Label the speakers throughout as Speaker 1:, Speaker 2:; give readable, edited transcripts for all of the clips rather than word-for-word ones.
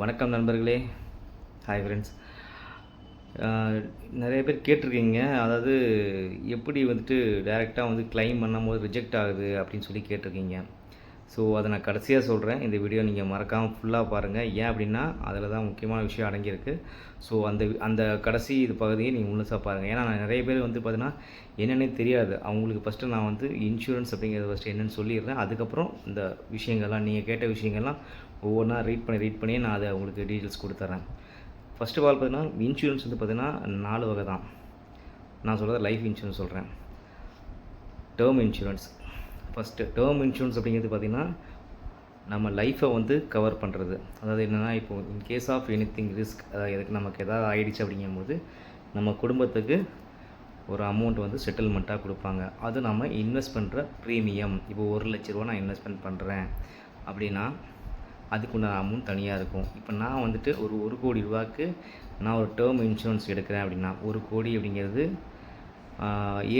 Speaker 1: வணக்கம் நண்பர்களே. Hi friends. நிறைய பேர் கேட்டிருக்கீங்க. அதாவது எப்படி வந்துட்டு டைரெக்ட்டா வந்து கிளைம் பண்ணும்போது ரிஜெக்ட் ஆகுது அப்படின்னு சொல்லி கேட்டிருக்கீங்க. ஸோ அதை நான் கடைசியாக சொல்கிறேன். இந்த வீடியோ நீங்கள் மறக்காமல் ஃபுல்லாக பாருங்கள். ஏன் அப்படின்னா அதில் தான் முக்கியமான விஷயம் அடங்கியிருக்கு. ஸோ அந்த கடைசி இது பகுதியை நீங்கள் முழுசாக பாருங்கள். ஏன்னா நான் நிறைய பேர் வந்து பார்த்தீங்கன்னா என்னென்னே தெரியாது. அவங்களுக்கு ஃபஸ்ட்டு நான் வந்து இன்சூரன்ஸ் அப்படிங்கிறது ஃபஸ்ட்டு என்னென்னு சொல்லிடுறேன். அதுக்கப்புறம் இந்த விஷயங்கள்லாம் நீங்கள் கேட்ட விஷயங்கள்லாம் ஒவ்வொன்றா ரீட் பண்ணி நான் அதை உங்களுக்கு டீட்டெயில்ஸ் கொடுத்துட்றேன். ஃபஸ்ட் ஆஃப் ஆல் பார்த்தீங்கன்னா இன்சூரன்ஸ் வந்து பார்த்தீங்கன்னா 4 வகை தான். நான் சொல்கிறது லைஃப் இன்சூரன்ஸ் சொல்கிறேன். Term insurance first. Term insurance அப்படிங்கிறது பார்த்திங்கன்னா நம்ம லைஃப்பை வந்து கவர் பண்ணுறது. அதாவது என்னென்னா இப்போது in case of anything risk, அதாவது எதுக்கு நமக்கு எதாவது ஆகிடுச்சு அப்படிங்கும்போது நம்ம குடும்பத்துக்கு ஒரு அமௌண்ட் வந்து செட்டில்மெண்ட்டாக கொடுப்பாங்க. அது நம்ம இன்வெஸ்ட் பண்ணுற ப்ரீமியம். இப்போ 1,00,000 நான் இன்வெஸ்ட்மெண்ட் பண்ணுறேன் அப்படின்னா அதுக்குண்டான அமௌண்ட் தனியாக இருக்கும். இப்போ நான் வந்துட்டு ஒரு 1,00,00,000 ரூபாய்க்கு நான் ஒரு டேர்ம் இன்சூரன்ஸ் எடுக்கிறேன் அப்படின்னா 1,00,00,000 அப்படிங்கிறது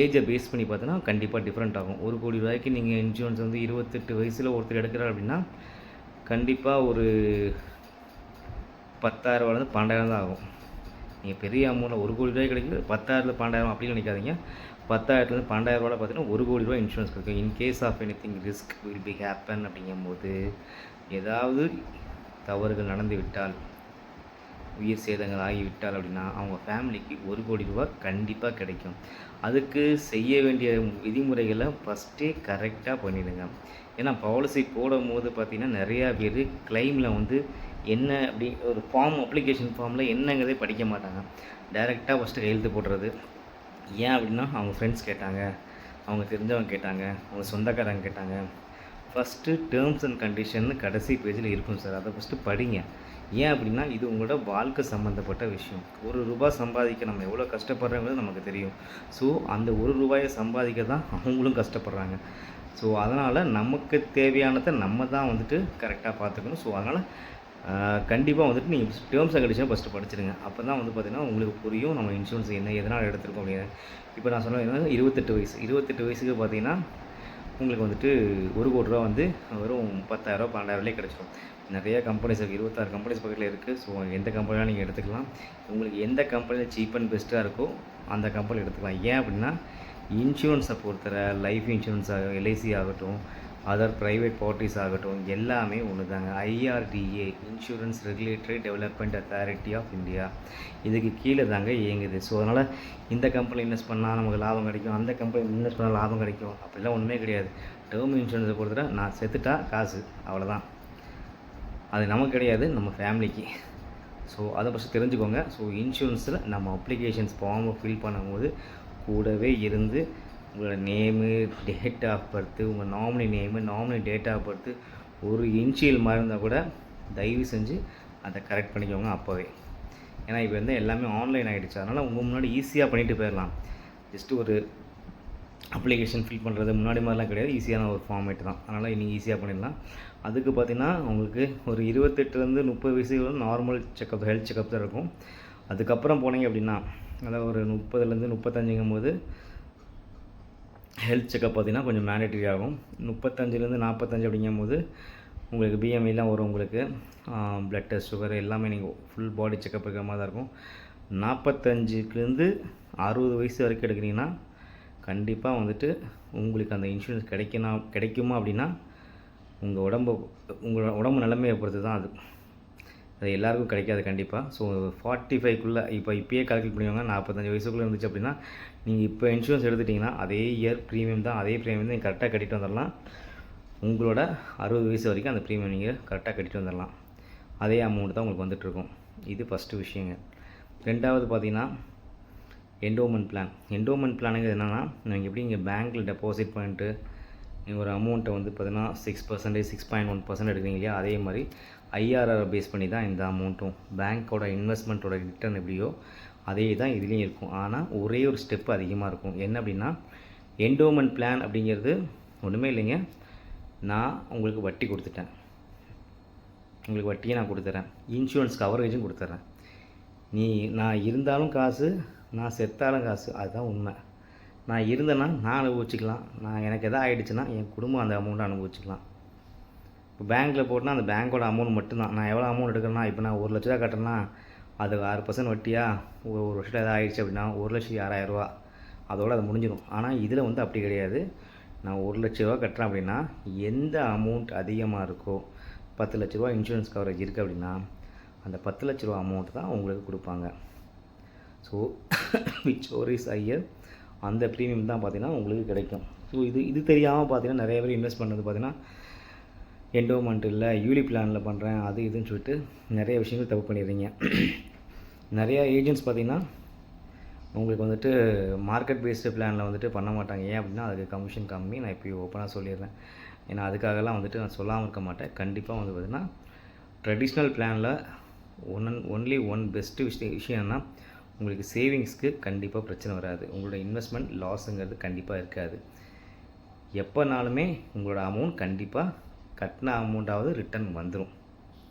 Speaker 1: ஏஜை பேஸ் பண்ணி பார்த்தோன்னா கண்டிப்பாக டிஃப்ரெண்ட் ஆகும். 1,00,00,000 ரூபாய்க்கு நீங்கள் இன்சூரன்ஸ் வந்து 28 வயசில் ஒருத்தர் எடுக்கிறார் அப்படின்னா கண்டிப்பாக ஒரு 10,000 12,000 தான் ஆகும். நீங்கள் பெரிய அமௌண்ட்டில் 1,00,00,000 ரூபாய் கிடைக்குது, 10,000 12,000 அப்படின்னு நினைக்காதீங்க. 10,000 12,000 பார்த்தீங்கன்னா 1,00,00,000 ரூபாய் இன்சூரன்ஸ் கிடைக்கும். In case of anything risk will be happen அப்படிங்கும்போது ஏதாவது தவறுகள் நடந்து விட்டால், உயிர் சேதங்கள் ஆகிவிட்டால் அப்படின்னா அவங்க ஃபேமிலிக்கு 1,00,00,000 ரூபா கண்டிப்பாக கிடைக்கும். அதுக்கு செய்ய வேண்டிய விதிமுறைகளை ஃபஸ்ட்டே கரெக்டாக பண்ணிடுங்க. ஏன்னா பாலிசி போடும்போது பார்த்திங்கன்னா நிறையா பேர் கிளைமில் வந்து என்ன அப்படி ஒரு அப்ளிகேஷன் ஃபார்மில் என்னங்கிறதே படிக்க மாட்டாங்க. டைரெக்டாக ஃபஸ்ட்டு கையெழுத்து போடுறது. ஏன் அப்படின்னா அவங்க ஃப்ரெண்ட்ஸ் கேட்டாங்க, அவங்க தெரிஞ்சவங்க கேட்டாங்க, அவங்க சொந்தக்காரங்க கேட்டாங்க. ஃபஸ்ட்டு டேர்ம்ஸ் அண்ட் கண்டிஷன்னு கடைசி பேஜில் இருக்கும் சார், அதை ஃபஸ்ட்டு படிங்க. ஏன் அப்படின்னா இது உங்களோட வாழ்க்கை சம்மந்தப்பட்ட விஷயம். ₹1 சம்பாதிக்க நம்ம எவ்வளோ கஷ்டப்படுறோங்கிறது நமக்கு தெரியும். ஸோ அந்த ₹1 சம்பாதிக்க தான் அவங்களும் கஷ்டப்படுறாங்க. ஸோ அதனால் நமக்கு தேவையானதை நம்ம தான் வந்துட்டு கரெக்டாக பார்த்துக்கணும். ஸோ அதனால் கண்டிப்பாக வந்துட்டு நீங்கள் டேர்ம்ஸ் அண்ட் கண்டிஷன் ஃபஸ்ட்டு படிச்சிடுங்க. அப்போ தான் வந்து பார்த்திங்கன்னா உங்களுக்கு புரியும் நம்ம இன்சூரன்ஸ் என்ன எதனால் எடுத்துருக்கோம் அப்படின்னு. இப்போ நான் சொன்னது 28 வயசு. 28 வயசுக்கு பார்த்திங்கன்னா உங்களுக்கு வந்துட்டு ₹1,00,00,000 வந்து வெறும் 10,000 12,000 கிடச்சிடும். நிறையா கம்பெனிஸ் இருக்குது, 26 கம்பெனிஸ் பக்கத்தில் இருக்குது. ஸோ எந்த கம்பெனியாக நீங்கள் எடுத்துக்கலாம். உங்களுக்கு எந்த கம்பெனியில் சீப் அண்ட் பெஸ்ட்டாக இருக்கோ அந்த கம்பெனி எடுத்துக்கலாம். ஏன் அப்படின்னா இன்சூரன்ஸை பொறுத்தவரை லைஃப் இன்சூரன்ஸ் எல்ஐசி ஆகட்டும், அதர் ப்ரைவேட் பார்ட்டிஸ் ஆகட்டும், எல்லாமே ஒன்று தாங்க. IRDA insurance regulatory development authority of India, இதுக்கு கீழே தாங்க இயங்குது. ஸோ அதனால் இந்த கம்பெனி இன்வெஸ்ட் பண்ணால் நமக்கு லாபம் கிடைக்கும், அந்த கம்பெனி இன்வெஸ்ட் பண்ணால் லாபம் கிடைக்கும் அப்படிலாம் ஒன்றுமே கிடையாது. டேர்ம் இன்சூரன்ஸை பொறுத்தவரை நான் செத்துட்டா காசு அவ்வளோதான். அது நமக்கு கிடையாது, நம்ம ஃபேமிலிக்கு. ஸோ அதை ஃபஸ்ட்டு தெரிஞ்சுக்கோங்க. ஸோ இன்சூரன்ஸில் நம்ம அப்ளிகேஷன்ஸ் ஃபார்மை ஃபில் பண்ணும்போது கூடவே இருந்து உங்களோட நேமு, டேட் ஆஃப் பர்த்து, உங்கள் nominee name, nominee date of birth ஒரு இன்ஷியல் மாதிரி இருந்தால் கூட தயவு செஞ்சு அதை கரெக்ட் பண்ணிக்கோங்க அப்போவே. ஏன்னா இப்போ வந்து எல்லாமே ஆன்லைன் ஆகிடுச்சு. அதனால் உங்கள் முன்னாடி ஈஸியாக பண்ணிவிட்டு போயிடலாம். ஜஸ்ட்டு ஒரு அப்ளிகேஷன் ஃபில் பண்ணுறது முன்னாடி மாதிரிலாம் கிடையாது, ஈஸியான ஒரு ஃபார்மேட் தான். அதனால் நீங்கள் ஈஸியாக பண்ணிடலாம். அதுக்கு பார்த்திங்கன்னா உங்களுக்கு ஒரு 28 30 வயசு நார்மல் செக்கப், ஹெல்த் செக்கப் தான் இருக்கும். அதுக்கப்புறம் போனீங்க அப்படின்னா அதாவது ஒரு 30 35ங்கும்போது ஹெல்த் செக்கப் பார்த்திங்கன்னா கொஞ்சம் மேண்டேட்டரி ஆகும். 35 45 அப்படிங்கும்போது உங்களுக்கு பிஎம்ஐலாம் வரும். உங்களுக்கு ப்ளட் டெஸ்ட், சுகர் எல்லாமே நீங்கள் ஃபுல் பாடி செக்கப் இருக்கிற மாதிரி தான் இருக்கும். 45 60 வயசு வரைக்கும் எடுக்கிறீங்கன்னா கண்டிப்பாக வந்துட்டு உங்களுக்கு அந்த இன்சூரன்ஸ் கிடைக்குமா அப்படின்னா உங்களோட உடம்பு நிலைமையை பொறுத்து தான் அது. அது எல்லாருக்கும் கிடைக்காது கண்டிப்பாக. ஸோ 45க்குள்ளே இப்போயே கால்குலேட் பண்ணிவாங்க. 45 வயசுக்குள்ளே இருந்துச்சு அப்படின்னா நீங்கள் இப்போ இன்சூரன்ஸ் எடுத்துட்டிங்கன்னா அதே இயர் ப்ரீமியம் தான், அதே ப்ரீமியம் தான் நீங்கள் கரெக்டாக கட்டிட்டு வந்துடலாம். உங்களோட 60 வயசு வரைக்கும் அந்த ப்ரீமியம் நீங்கள் கரெக்டாக கட்டிட்டு வந்துடலாம். அதே அமௌண்ட் தான் உங்களுக்கு வந்துட்டுருக்கும். இது ஃபஸ்ட்டு விஷயங்க. ரெண்டாவது பார்த்திங்கன்னா என்டோமெண்ட் பிளான். என்டோமெண்ட் பிளானுங்கிறது என்னென்னா நீங்கள் எப்படி இங்கே பேங்க்கில் டெபாசிட் பண்ணிட்டு நீங்கள் ஒரு அமௌண்ட்டை வந்து பார்த்தீங்கன்னா 6%, 6.1% எடுக்கிறீங்க இல்லையா, அதே மாதிரி IRR பேஸ் பண்ணி தான் இந்த அமௌண்ட்டும். பேங்க்கோட இன்வெஸ்ட்மெண்ட்டோட ரிட்டர்ன் எப்படியோ அதே தான் இதுலேயும் இருக்கும். ஆனால் ஒரே ஒரு ஸ்டெப்பு அதிகமாக இருக்கும். என்ன அப்படின்னா என்டோமெண்ட் பிளான் அப்படிங்கிறது ஒன்றுமே இல்லைங்க. நான் உங்களுக்கு வட்டி கொடுத்துட்டேன், உங்களுக்கு வட்டியை நான் கொடுத்துட்றேன், இன்சூரன்ஸ் கவரேஜும் கொடுத்துட்றேன். நான் இருந்தாலும் காசு, நான் செத்தாலும் காசு, அதுதான் உண்மை. நான் இருந்தேன்னா நான் அனுபவிச்சுக்கலாம், எனக்கு எதாவது ஆகிடுச்சுன்னா என் குடும்பம் அந்த அமௌண்ட்டை அனுபவிச்சுக்கலாம். இப்போ பேங்க்கில் போட்டுனா அந்த பேங்க்கோட அமௌண்ட் மட்டும்தான். நான் எவ்வளோ அமௌண்ட் எடுக்கிறேன்னா, இப்போ நான் 1,00,000 கட்டுறேன்னா அது 6% வட்டியா ஒரு வருஷத்தில் எதாவது ஆயிடுச்சு அப்படின்னா 1,06,000 அதோட அது முடிஞ்சிடும். ஆனால் இதில் வந்து அப்படி கிடையாது. நான் 1,00,000 கட்டுறேன் அப்படின்னா எந்த அமௌண்ட் அதிகமாக இருக்கோ, 10,00,000 இன்சூரன்ஸ் கவரேஜ் இருக்குது அப்படின்னா அந்த 10,00,000 அமௌண்ட் தான் உங்களுக்கு கொடுப்பாங்க. ஸோ விச் ஓரிஸ் ஐயர் அந்த ப்ரீமியம் தான் பார்த்திங்கன்னா உங்களுக்கு கிடைக்கும். ஸோ இது தெரியாமல் பார்த்திங்கன்னா நிறைய பேர் இன்வெஸ்ட் பண்ணுறது பார்த்திங்கன்னா என்டோமெண்ட் இல்லை யூலி பிளானில் பண்ணுறேன் அது இதுன்னு சொல்லிட்டு நிறைய விஷயங்கள் தப்பு பண்ணிடுறீங்க. நிறையா ஏஜென்ட்ஸ் பார்த்திங்கன்னா உங்களுக்கு வந்துட்டு மார்க்கெட் பேஸ்டு பிளானில் வந்துட்டு பண்ண மாட்டாங்க. ஏன் அப்படின்னா அதுக்கு கமிஷன் கம்மி. நான் இப்போ ஓப்பனாக சொல்லிடுறேன். ஏன்னா அதுக்காகலாம் வந்துட்டு நான் சொல்லாமல் இருக்க மாட்டேன். கண்டிப்பாக வந்து பார்த்திங்கன்னா ட்ரெடிஷ்னல் பிளானில் ஒன்லி ஒன் பெஸ்ட்டு விஷயம்னா உங்களுக்கு சேவிங்ஸ்க்கு கண்டிப்பாக பிரச்சனை வராது. உங்களோட இன்வெஸ்ட்மெண்ட் லாஸுங்கிறது கண்டிப்பாக இருக்காது. எப்போனாலுமே உங்களோட அமௌண்ட் கண்டிப்பாக கட்டின அமௌண்ட்டாவது ரிட்டர்ன் வந்துடும்.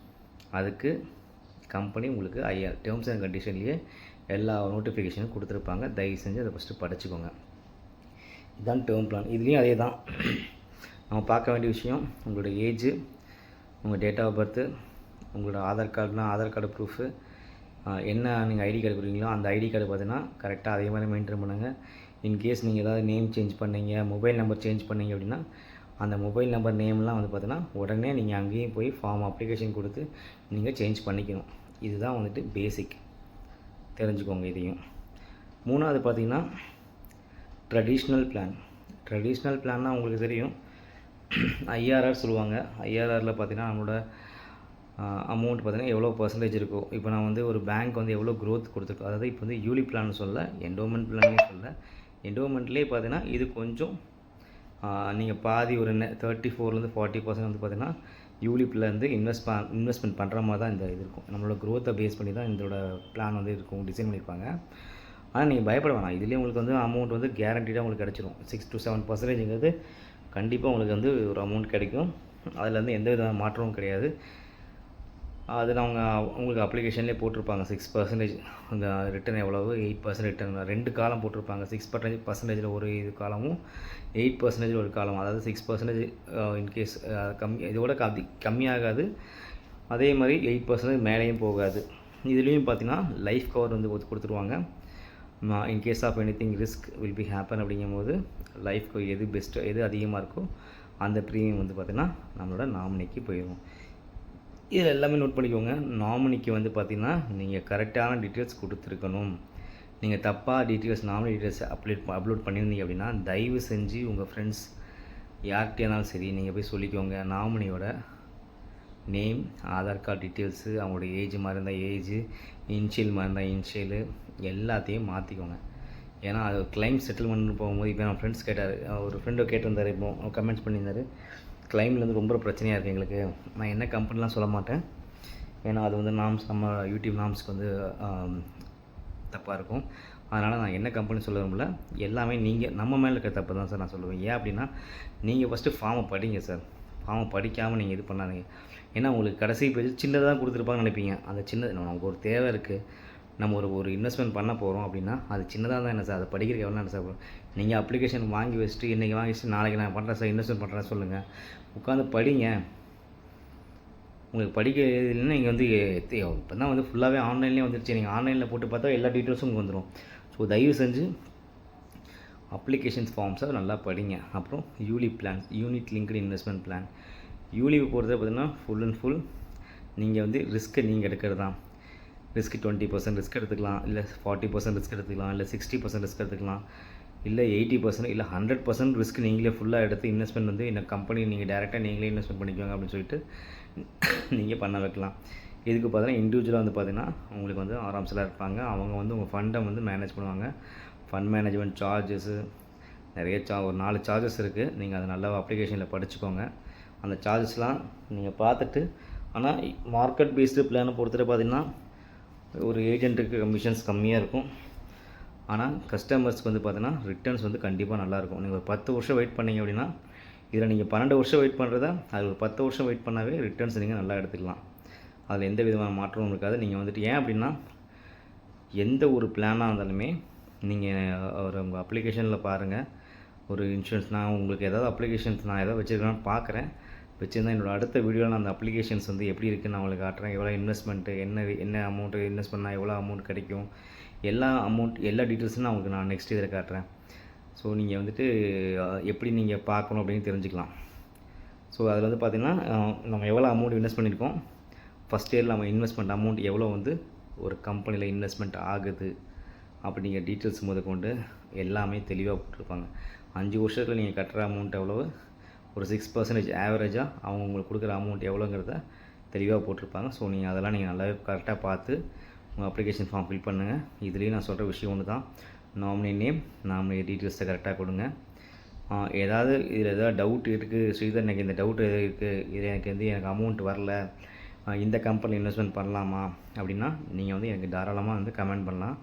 Speaker 1: அதுக்கு கம்பெனி உங்களுக்கு டேர்ம்ஸ் அண்ட் கண்டிஷன்லேயே எல்லா நோட்டிஃபிகேஷனும் கொடுத்துருப்பாங்க. தயவு செஞ்சு அதை ஃபஸ்ட்டு படிச்சுக்கோங்க. இதுதான் டேர்ம் பிளான். இதுலேயும் அதே தான். நம்ம பார்க்க வேண்டிய விஷயம் உங்களோட ஏஜு, உங்கள் டேட் ஆஃப் பர்த்து, உங்களோட ஆதார் கார்டுனா ஆதார் கார்டு ப்ரூஃபு, என்ன நீங்கள் ஐடி கார்டு கொடுக்குறீங்களோ அந்த ஐடி கார்டு பார்த்தீங்கன்னா கரெக்டாக அதே மாதிரி மெயின்டைன் பண்ணுங்கள். இன்கேஸ் நீங்கள் ஏதாவது நேம் சேஞ்ச் பண்ணீங்க, மொபைல் நம்பர் சேஞ்ச் பண்ணீங்க அப்படின்னா அந்த மொபைல் நம்பர் நேம்லாம் வந்து பார்த்தீங்கன்னா உடனே நீங்கள் அங்கேயும் போய் ஃபார்ம் அப்ளிகேஷன் கொடுத்து நீங்கள் சேஞ்ச் பண்ணிக்கணும். இதுதான் வந்துட்டு பேசிக். தெரிஞ்சுக்கோங்க இதையும். மூணாவது பார்த்திங்கன்னா ட்ரெடிஷ்னல் பிளான். ட்ரெடிஷ்னல் பிளான்னா உங்களுக்கு தெரியும் ஐஆர்ஆர் சொல்லுவாங்க. ஐஆர்ஆரில் பார்த்திங்கன்னா நம்மளோட அமௌண்ட் பார்த்திங்கன்னா எவ்வளோ பர்சன்டேஜ் இருக்கும். இப்போ நான் வந்து ஒரு பேங்க் வந்து எவ்வளோ க்ரோத் கொடுத்துருக்கோம். அதாவது இப்போ வந்து யூலி பிளான் சொல்ல, என்டோமெண்ட் பிளானே சொல்ல. என்டோமெண்ட்லேயே பார்த்திங்கன்னா இது கொஞ்சம் நீங்கள் பாதி ஒரு 34லேருந்து 40% வந்து பார்த்திங்கன்னா யூலிப்லேருந்து இன்வெஸ்ட்மெண்ட் பண்ணுற மாதிரி தான் இந்த இது இருக்கும். நம்மளோட க்ரோத்தை பேஸ் பண்ணி தான் இதோட பிளான் வந்து இருக்கும், டிசைன் பண்ணியிருப்பாங்க. ஆனால் நீங்கள் பயப்பட வேணாம். இதுலேயே உங்களுக்கு வந்து அமௌண்ட் வந்து கேரண்டீடாக உங்களுக்கு கிடச்சிரும். 6 to 7%ங்கிறது கண்டிப்பாக உங்களுக்கு வந்து ஒரு அமௌண்ட் கிடைக்கும். அதில் வந்து எந்த வித மாற்றமும் கிடையாது. அது நாங்கள் உங்களுக்கு அப்ளிகேஷன்லேயே போட்டிருப்பாங்க 6% அந்த ரிட்டர்ன் எவ்வளவு, 8% ரிட்டர்ன் 2 காலம் போட்டிருப்பாங்க. 6% ஒரு இது காலமும் 8% ஒரு காலம். அதாவது 6% இன்கேஸ் இதோட கம்மியாகாது. அதே மாதிரி 8% மேலேயும் போகாது. இதுலேயும் பார்த்தீங்கன்னா லைஃப் கவர் வந்து கொடுத்துருவாங்க. In case of anything risk will be happen அப்படிங்கும்போது லைஃப் கவர் எது பெஸ்ட்டு எது அதிகமாக இருக்கோ அந்த ப்ரீமியம் வந்து பார்த்திங்கன்னா நம்மளோட நாமினிக்கு போயிடும். இதில் எல்லாமே நோட் பண்ணிக்கோங்க. நாமினிக்கு வந்து பார்த்திங்கன்னா நீங்கள் கரெக்டான டீட்டெயில்ஸ் கொடுத்துருக்கணும். நீங்கள் தப்பாக டீட்டெயில்ஸ் நாமினி டீட்டெயில்ஸ் அப்லோட் பண்ணியிருந்தீங்க அப்படின்னா தயவு செஞ்சு உங்கள் ஃப்ரெண்ட்ஸ் யார்கிட்டேனாலும் சரி நீங்கள் போய் சொல்லிக்கோங்க. நாமினியோட நேம், ஆதார் கார்டு டீட்டெயில்ஸு, அவங்களோட ஏஜ் மாதிரி இருந்தால் ஏஜு, இன்ஷியல் மாதிரி இருந்தால் இன்ஷியலு எல்லாத்தையும் மாற்றிக்கோங்க. ஏன்னா அது கிளைம் செட்டில்மெண்ட்னு போகும்போது இப்போ என் ஃப்ரெண்ட்ஸ் கேட்டார், ஒரு ஃப்ரெண்டு கேட்டிருந்தார், இப்போ கமெண்ட்ஸ் பண்ணியிருந்தார், கிளைமில் வந்து ரொம்ப பிரச்சனையாக இருக்குது எங்களுக்கு. நான் என்ன கம்பெனிலாம் சொல்ல மாட்டேன். ஏன்னா அது வந்து நாம்ஸ் நம்ம யூடியூப் நாம்ஸ்க்கு வந்து தப்பாக இருக்கும். அதனால் நான் என்ன கம்பெனி சொல்ல விரும்பல. எல்லாமே நீங்கள் நம்ம மேலே இருக்க தப்பு தான் சார் நான் சொல்லுவேன். ஏன் அப்படின்னா நீங்கள் ஃபஸ்ட்டு ஃபார்மை படிங்க சார். ஃபார்மை படிக்காமல் நீங்கள் இது பண்ணாதீங்க. ஏன்னா உங்களுக்கு கடைசி பேஜ் சின்னதாக கொடுத்துருப்பாங்கன்னு நினைப்பீங்க. அந்த சின்னது நமக்கு ஒரு தேவை இருக்குது, நம்ம ஒரு இன்வெஸ்ட்மெண்ட் பண்ண போகிறோம் அப்படின்னா அது சின்னதாக தான் என்ன சார், அதை படிக்கிறதுக்கு எவ்வளோ என்ன சார். நீங்கள் அப்ளிகேஷன் வாங்கி வச்சுட்டு இன்றைக்கி வாங்கி வச்சுட்டு நாளைக்கு நான் பண்ணுறேன் சார் இன்வெஸ்ட்மெண்ட் பண்ணுறேன் சொல்லுங்கள். உட்காந்து படிங்க. உங்களுக்கு படிக்க இல்லைன்னா நீங்கள் வந்து இப்போ தான் வந்து ஃபுல்லாகவே ஆன்லைன்லேயே வந்துருச்சு. நீங்கள் ஆன்லைனில் போட்டு பார்த்தா எல்லா டீட்டெயில்ஸும் உங்களுக்கு வந்துடும். ஸோ தயவு செஞ்சு அப்ளிகேஷன்ஸ் ஃபார்ம்ஸை நல்லா படிங்க. அப்புறம் ULIP plan, unit linked investment plan. யூலிவை பொறுத்தவரை பார்த்திங்கன்னா ஃபுல் அண்ட் ஃபுல் நீங்கள் வந்து ரிஸ்க்கை நீங்கள் எடுக்கிறது தான். ரிஸ்க் 20% ரிஸ்க் எடுத்துக்கலாம், இல்லை 40% ரிஸ்க் எடுத்துக்கலாம், இல்லை 60% ரிஸ்க் எடுத்துக்கலாம், இல்லை 80% இல்லை 100% ரிஸ்க் நீங்களே ஃபுல்லாக எடுத்து இன்வெஸ்ட்மெண்ட் வந்து இந்த கம்பெனி நீங்கள் டேரெக்டாக நீங்களே இன்வெஸ்ட்மெண்ட் பண்ணிக்கோங்க அப்படின்னு சொல்லிட்டு நீங்கள் பண்ண வைக்கலாம். இதுக்கு பார்த்தீங்கன்னா இண்டிவிஜுவலாக வந்து பார்த்திங்கன்னா உங்களுக்கு வந்து ஆராம்ஸெல்லாம் இருப்பாங்க. அவங்க வந்து உங்கள் ஃபண்டை வந்து மேனேஜ் பண்ணுவாங்க. ஃபண்ட் மேனேஜ்மெண்ட் சார்ஜஸ்ஸு நிறைய ஒரு 4 சார்ஜஸ் இருக்குது. நீங்கள் அதை நல்லா அப்ளிகேஷனில் படிச்சுக்கோங்க. அந்த சார்ஜஸ்லாம் நீங்கள் பார்த்துட்டு, ஆனால் மார்க்கெட் பேஸ்டு பிளானை பொறுத்தவரை பார்த்திங்கன்னா ஒரு ஏஜென்ட்டுக்கு கமிஷன்ஸ் கம்மியாக இருக்கும். ஆனால் கஸ்டமர்ஸ்க்கு வந்து பார்த்தீங்கன்னா ரிட்டர்ன்ஸ் வந்து கண்டிப்பாக நல்லாயிருக்கும். நீங்கள் ஒரு 10 வருஷம் வெயிட் பண்ணிங்க அப்படின்னா இதில் நீங்கள் 12 வருஷம் வெயிட் பண்ணுறதா அது ஒரு 10 வருஷம் வெயிட் பண்ணாவே ரிட்டர்ன்ஸ் நீங்கள் நல்லா எடுத்துக்கலாம். அதில் எந்த விதமான மாற்றமும் இருக்காது. நீங்கள் வந்துட்டு ஏன் அப்படின்னா எந்த ஒரு பிளானாக இருந்தாலுமே நீங்கள் ஒரு உங்கள் அப்ளிகேஷனில் பாருங்கள். ஒரு இன்சூரன்ஸ் நான் உங்களுக்கு ஏதாவது அப்ளிகேஷன்ஸ் நான் ஏதாவது வச்சுருக்கேன்னு பார்க்குறேன். வச்சுருந்தா என்னோடய அடுத்த வீடியோவில் நான் அந்த அப்ளிகேஷன்ஸ் வந்து எப்படி இருக்குன்னு நான் உங்களுக்கு காட்டுறேன். எவ்வளோ இன்வெஸ்ட்மெண்ட்டு, என்ன அமௌண்ட்டு இன்வெஸ்ட் பண்ணால் எவ்வளோ அமௌண்ட் கிடைக்கும், எல்லா டீட்டெயில்ஸும் நான் உங்களுக்கு நெக்ஸ்ட் இதில் காட்டுறேன். ஸோ நீங்கள் வந்துட்டு எப்படி நீங்கள் பார்க்கணும் அப்படின்னு தெரிஞ்சுக்கலாம். ஸோ அதில் வந்து பார்த்திங்கன்னா நம்ம எவ்வளோ அமௌண்ட் இன்வெஸ்ட் பண்ணியிருக்கோம், ஃபஸ்ட் இயரில் நம்ம இன்வெஸ்ட்மெண்ட் அமௌண்ட் எவ்வளோ வந்து ஒரு கம்பெனியில் இன்வெஸ்ட்மெண்ட் ஆகுது அப்படிங்கிற டீட்டெயில்ஸ் முதற்கொண்டு எல்லாமே தெளிவாக போட்டிருப்பாங்க. 5 வருஷத்தில் நீங்கள் கட்டுற அமௌண்ட் எவ்வளவு, ஒரு 6% ஆவரேஜாக அவங்க உங்களுக்கு கொடுக்குற அமௌண்ட் எவ்வளோங்கிறத தெளிவாக போட்டிருப்பாங்க. ஸோ நீங்கள் அதெல்லாம் நல்லாவே கரெக்டாக பார்த்து உங்கள் அப்ளிகேஷன் ஃபார்ம் ஃபில் பண்ணுங்கள். இதுலேயும் நான் சொல்கிற விஷயம் ஒன்று தான், நாமினி நேம், நாமினி டீட்டெயில்ஸை கரெக்டாக கொடுங்க. இதில் ஏதாவது டவுட் இருக்குது, ஸ்ரீதர் எனக்கு இந்த டவுட் இருக்குது, இது எனக்கு அமௌண்ட் வரல, இந்த கம்பெனியில் இன்வெஸ்ட்மெண்ட் பண்ணலாமா அப்படின்னா நீங்கள் வந்து எனக்கு தாராளமாக வந்து கமெண்ட் பண்ணலாம்.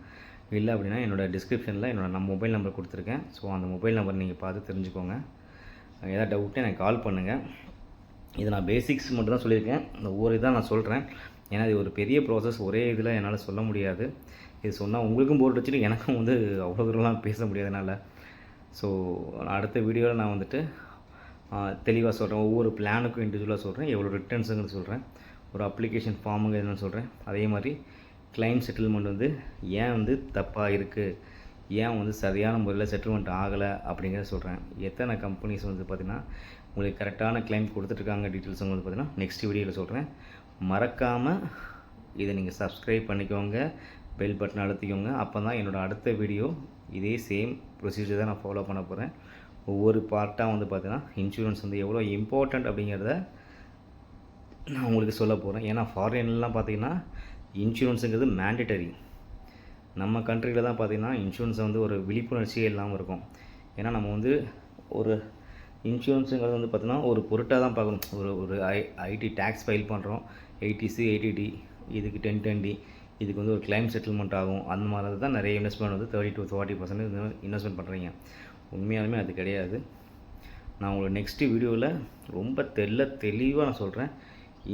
Speaker 1: இல்லை அப்படின்னா என்னோடய டிஸ்கிரிப்ஷனில் என்னோடய மொபைல் நம்பர் கொடுத்துருக்கேன். ஸோ அந்த மொபைல் நம்பர் நீங்கள் பார்த்து தெரிஞ்சுக்கோங்க. ஏதாவது டவுட்டு எனக்கு கால் பண்ணுங்கள். இது நான் பேசிக்ஸ் மட்டும் தான் சொல்லியிருக்கேன், இந்த ஒவ்வொரு இதாக நான் சொல்கிறேன். ஏன்னா இது ஒரு பெரிய ப்ராசஸ், ஒரே இதில் என்னால் சொல்ல முடியாது. இது சொன்னால் உங்களுக்கும் போர் அடிச்சுட்டு எனக்கும் வந்து அவ்வளோ தூரம்லாம் பேச முடியாதனால. ஸோ அடுத்த வீடியோவில் நான் வந்துட்டு தெளிவாக சொல்கிறேன், ஒவ்வொரு பிளானுக்கும் இண்டிவிஜுவலாக சொல்கிறேன், எவ்வளோ ரிட்டர்ன்ஸுங்கிறது சொல்கிறேன், ஒரு அப்ளிகேஷன் ஃபார்முங்க என்னென்னு சொல்கிறேன். அதே மாதிரி கிளைம் செட்டில்மெண்ட் வந்து ஏன் வந்து தப்பாக இருக்குது, ஏன் வந்து சரியான முறையில் செட்டில்மெண்ட் ஆகலை அப்படிங்கிறத சொல்கிறேன். எத்தனை கம்பெனிஸ் வந்து பார்த்திங்கன்னா உங்களுக்கு கரெக்டான கிளைம் கொடுத்துட்ருக்காங்க டீட்டெயில்ஸ் வந்து பார்த்திங்கன்னா நெக்ஸ்ட் வீடியோவில் சொல்கிறேன். மறக்காமல் இதை நீங்கள் சப்ஸ்கிரைப் பண்ணிக்கோங்க, பெல் பட்டன் அழுத்திக்கோங்க. அப்போ தான் என்னோடய அடுத்த வீடியோ இதே சேம் ப்ரொசீஜர் தான் நான் ஃபாலோ பண்ண போகிறேன். ஒவ்வொரு பார்ட்டாக வந்து பார்த்திங்கன்னா இன்சூரன்ஸ் வந்து எவ்வளோ இம்பார்ட்டண்ட் அப்படிங்கிறத நான் உங்களுக்கு சொல்ல போகிறேன். ஏன்னா ஃபாரின்லாம் பார்த்திங்கன்னா இன்சூரன்ஸுங்கிறது மேண்டேட்டரி. நம்ம கண்ட்ரியில் தான் பார்த்திங்கன்னா இன்சூரன்ஸை வந்து ஒரு விழிப்புணர்ச்சியே இல்லாமல் இருக்கும். ஏன்னா நம்ம வந்து ஒரு இன்சூரன்ஸுங்கிறது வந்து பார்த்திங்கன்னா ஒரு பொருட்டாக தான் பார்க்கணும். ஒரு ஐடி டேக்ஸ் ஃபைல் பண்ணுறோம், 80C 80D, இதுக்கு 1010D, இதுக்கு வந்து ஒரு கிளைம் செட்டில்மெண்ட் ஆகும். அந்த மாதிரி தான் நிறைய இன்வெஸ்ட்மெண்ட் வந்து 30 to 40% இன்வெஸ்ட்மெண்ட் பண்ணுறீங்க. உண்மையாலுமே அது கிடையாது. நான் உங்களுக்கு நெக்ஸ்ட் வீடியோவில் ரொம்ப தெளிவாக நான் சொல்கிறேன்,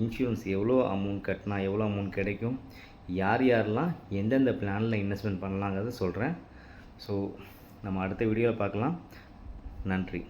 Speaker 1: இன்சூரன்ஸ் எவ்வளோ அமௌண்ட் கட்டினா எவ்வளோ அமௌண்ட் கிடைக்கும், யாரெல்லாம் எந்தெந்த பிளானில் இன்வெஸ்ட்மெண்ட் பண்ணலாங்கிறத சொல்கிறேன். ஸோ நம்ம அடுத்த வீடியோவில் பார்க்கலாம். நன்றி.